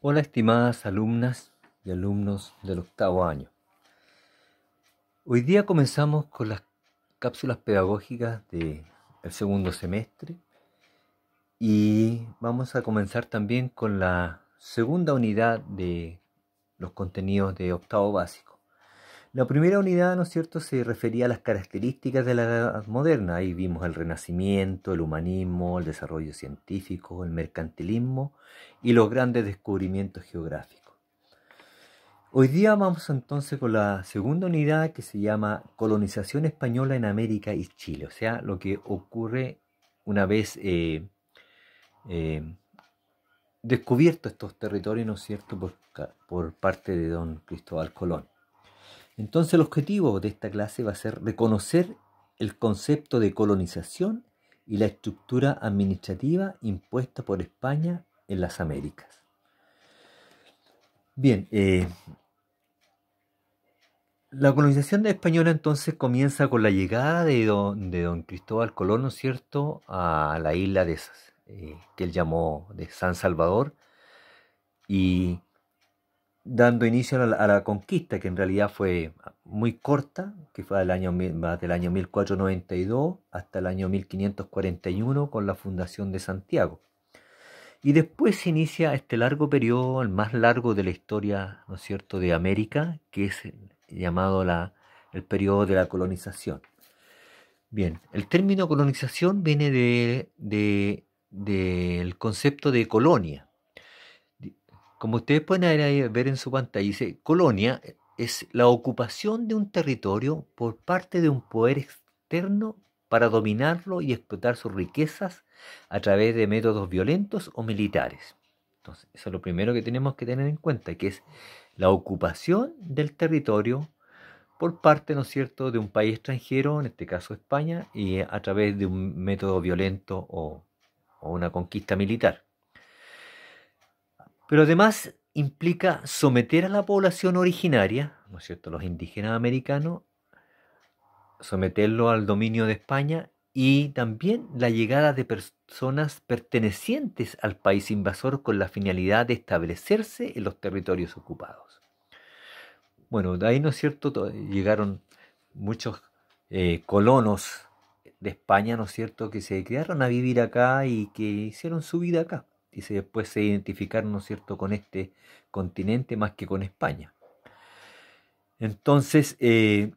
Hola, estimadas alumnas y alumnos del octavo año. Hoy día comenzamos con las cápsulas pedagógicas del segundo semestre y vamos a comenzar también con la segunda unidad de los contenidos de octavo básico. La primera unidad, ¿no es cierto?, se refería a las características de la edad moderna. Ahí vimos el Renacimiento, el humanismo, el desarrollo científico, el mercantilismo y los grandes descubrimientos geográficos. Hoy día vamos entonces con la segunda unidad que se llama Colonización española en América y Chile, o sea, lo que ocurre una vez descubiertos estos territorios, ¿no es cierto?, por parte de don Cristóbal Colón. Entonces el objetivo de esta clase va a ser reconocer el concepto de colonización y la estructura administrativa impuesta por España en las Américas. Bien, la colonización española entonces comienza con la llegada de don Cristóbal Colón, ¿no es cierto?, a la isla que él llamó de San Salvador, y dando inicio a la conquista, que en realidad fue muy corta, que fue del año 1492 hasta el año 1541 con la fundación de Santiago. Y después se inicia este largo periodo, el más largo de la historia, ¿no es cierto?, de América, que es llamado el periodo de la colonización. Bien, el término colonización viene del concepto de colonia. Como ustedes pueden ver en su pantalla, dice, colonia es la ocupación de un territorio por parte de un poder externo para dominarlo y explotar sus riquezas a través de métodos violentos o militares. Entonces, eso es lo primero que tenemos que tener en cuenta, que es la ocupación del territorio por parte, ¿no es cierto?, de un país extranjero, en este caso España, y a través de un método violento o una conquista militar. Pero además implica someter a la población originaria, ¿no es cierto?, los indígenas americanos, someterlo al dominio de España, y también la llegada de personas pertenecientes al país invasor con la finalidad de establecerse en los territorios ocupados. Bueno, de ahí, ¿no es cierto?, llegaron muchos colonos de España, ¿no es cierto?, que se quedaron a vivir acá y que hicieron su vida acá. Y después se identificaron, ¿no es cierto?, con este continente más que con España. Entonces, de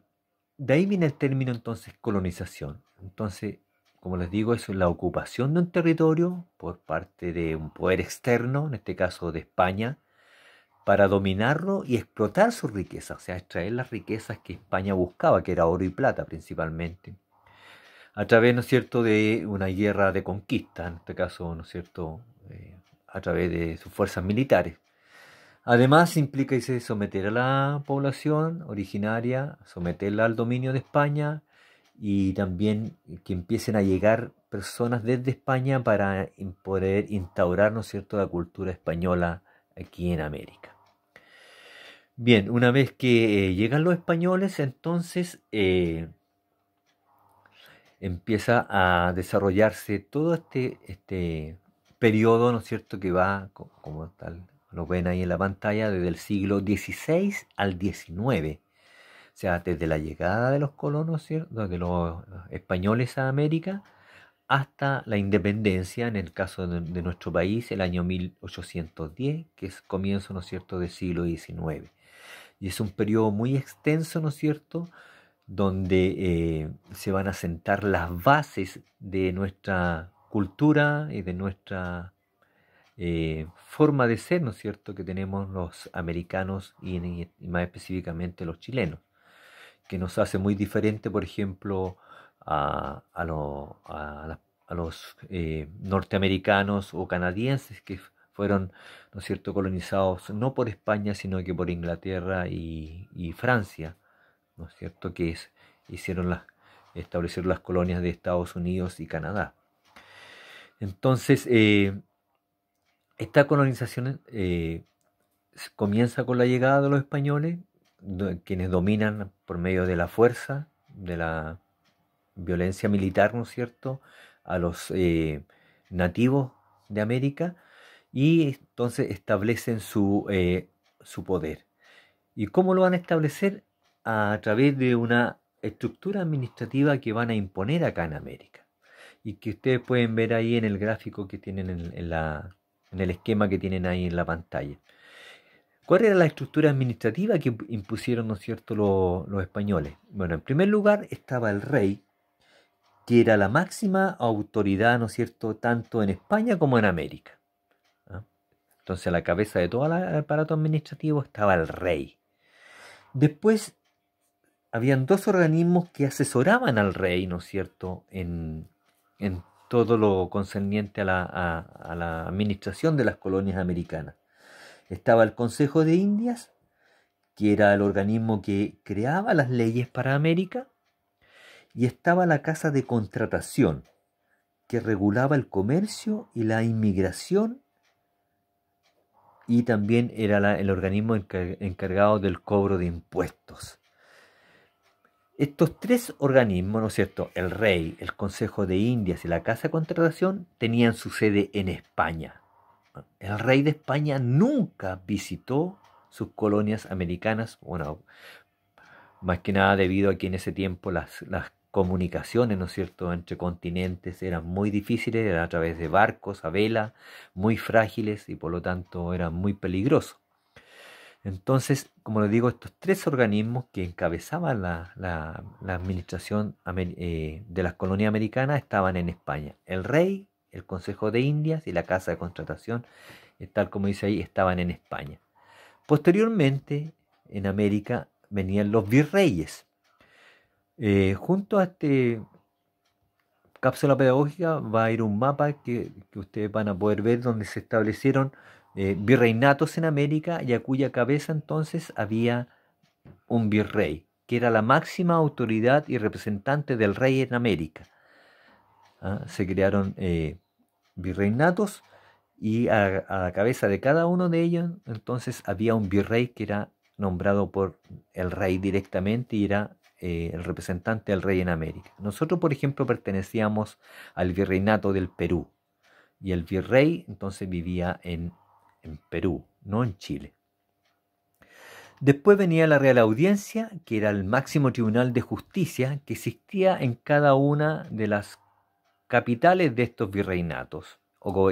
ahí viene el término entonces colonización. Entonces, como les digo, eso es la ocupación de un territorio por parte de un poder externo, en este caso de España, para dominarlo y explotar sus riquezas, o sea, extraer las riquezas que España buscaba, que era oro y plata principalmente, a través, ¿no es cierto?, de una guerra de conquista, en este caso, ¿no es cierto?, a través de sus fuerzas militares. Además, implica someter a la población originaria, someterla al dominio de España, y también que empiecen a llegar personas desde España para poder instaurar, ¿no es cierto?, la cultura española aquí en América. Bien, una vez que llegan los españoles, entonces empieza a desarrollarse todo este periodo, ¿no es cierto?, que va, como tal, lo ven ahí en la pantalla, desde el siglo XVI al XIX. O sea, desde la llegada de los colonos, ¿cierto?, de los españoles a América, hasta la independencia, en el caso de nuestro país, el año 1810, que es comienzo, ¿no es cierto?, del siglo XIX. Y es un periodo muy extenso, ¿no es cierto?, donde se van a sentar las bases de nuestra cultura y de nuestra forma de ser, ¿no es cierto?, que tenemos los americanos y más específicamente los chilenos, que nos hace muy diferente, por ejemplo, a los norteamericanos o canadienses que fueron, ¿no es cierto?, colonizados no por España, sino que por Inglaterra y Francia, ¿no es cierto?, que establecieron las colonias de Estados Unidos y Canadá. Entonces, esta colonización comienza con la llegada de los españoles, quienes dominan por medio de la fuerza, de la violencia militar, ¿no es cierto?, a los nativos de América, y entonces establecen su poder. ¿Y cómo lo van a establecer? A través de una estructura administrativa que van a imponer acá en América y que ustedes pueden ver ahí en el gráfico que tienen en el esquema que tienen ahí en la pantalla. ¿Cuál era la estructura administrativa que impusieron, ¿no es cierto?, los españoles? Bueno, en primer lugar estaba el rey, que era la máxima autoridad, ¿no es cierto?, tanto en España como en América. ¿Ah? Entonces a la cabeza de todo el aparato administrativo estaba el rey. Después habían dos organismos que asesoraban al rey, ¿no es cierto?, en todo lo concerniente a la administración de las colonias americanas. Estaba el Consejo de Indias, que era el organismo que creaba las leyes para América, y estaba la Casa de Contratación, que regulaba el comercio y la inmigración, y también era el organismo encargado del cobro de impuestos. Estos tres organismos, ¿no es cierto?, el rey, el Consejo de Indias y la Casa de Contratación, tenían su sede en España. El rey de España nunca visitó sus colonias americanas, bueno, más que nada debido a que en ese tiempo las comunicaciones, ¿no es cierto?, entre continentes eran muy difíciles, eran a través de barcos a vela, muy frágiles y por lo tanto eran muy peligrosos. Entonces, como les digo, estos tres organismos que encabezaban la administración de las colonias americanas estaban en España. El rey, el Consejo de Indias y la Casa de Contratación, tal como dice ahí, estaban en España. Posteriormente, en América venían los virreyes. Junto a este cápsula pedagógica va a ir un mapa que ustedes van a poder ver donde se establecieron virreinatos en América y a cuya cabeza entonces había un virrey, que era la máxima autoridad y representante del rey en América. Se crearon virreinatos y a la cabeza de cada uno de ellos entonces había un virrey que era nombrado por el rey directamente y era el representante del rey en América. Nosotros, por ejemplo, pertenecíamos al virreinato del Perú y el virrey entonces vivía en Perú, no en Chile. Después venía la Real Audiencia, que era el máximo tribunal de justicia que existía en cada una de las capitales de estos virreinatos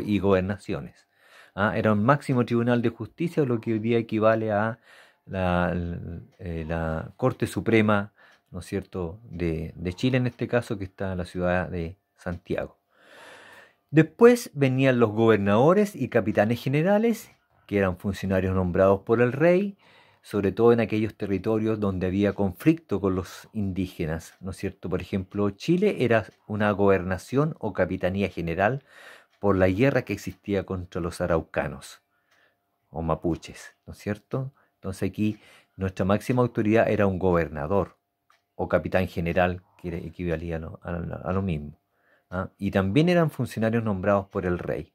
y gobernaciones. Era un máximo tribunal de justicia, lo que hoy día equivale a la Corte Suprema, ¿no es cierto?, de Chile en este caso, que está en la ciudad de Santiago. Después venían los gobernadores y capitanes generales, que eran funcionarios nombrados por el rey, sobre todo en aquellos territorios donde había conflicto con los indígenas, ¿no es cierto? Por ejemplo, Chile era una gobernación o capitanía general por la guerra que existía contra los araucanos o mapuches, ¿no es cierto? Entonces aquí nuestra máxima autoridad era un gobernador o capitán general, que equivalía a lo mismo. Y también eran funcionarios nombrados por el rey.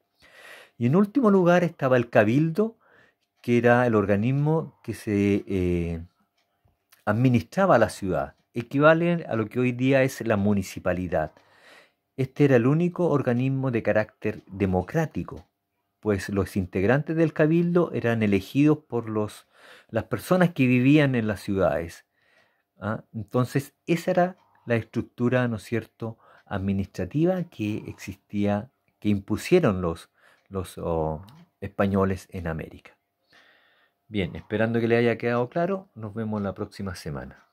Y en último lugar estaba el cabildo, que era el organismo que se administraba la ciudad, equivale a lo que hoy día es la municipalidad. Este era el único organismo de carácter democrático, pues los integrantes del cabildo eran elegidos por las personas que vivían en las ciudades. Entonces esa era la estructura, ¿no es cierto?, administrativa que existía, que impusieron los españoles en América. Bien, esperando que le haya quedado claro, nos vemos la próxima semana.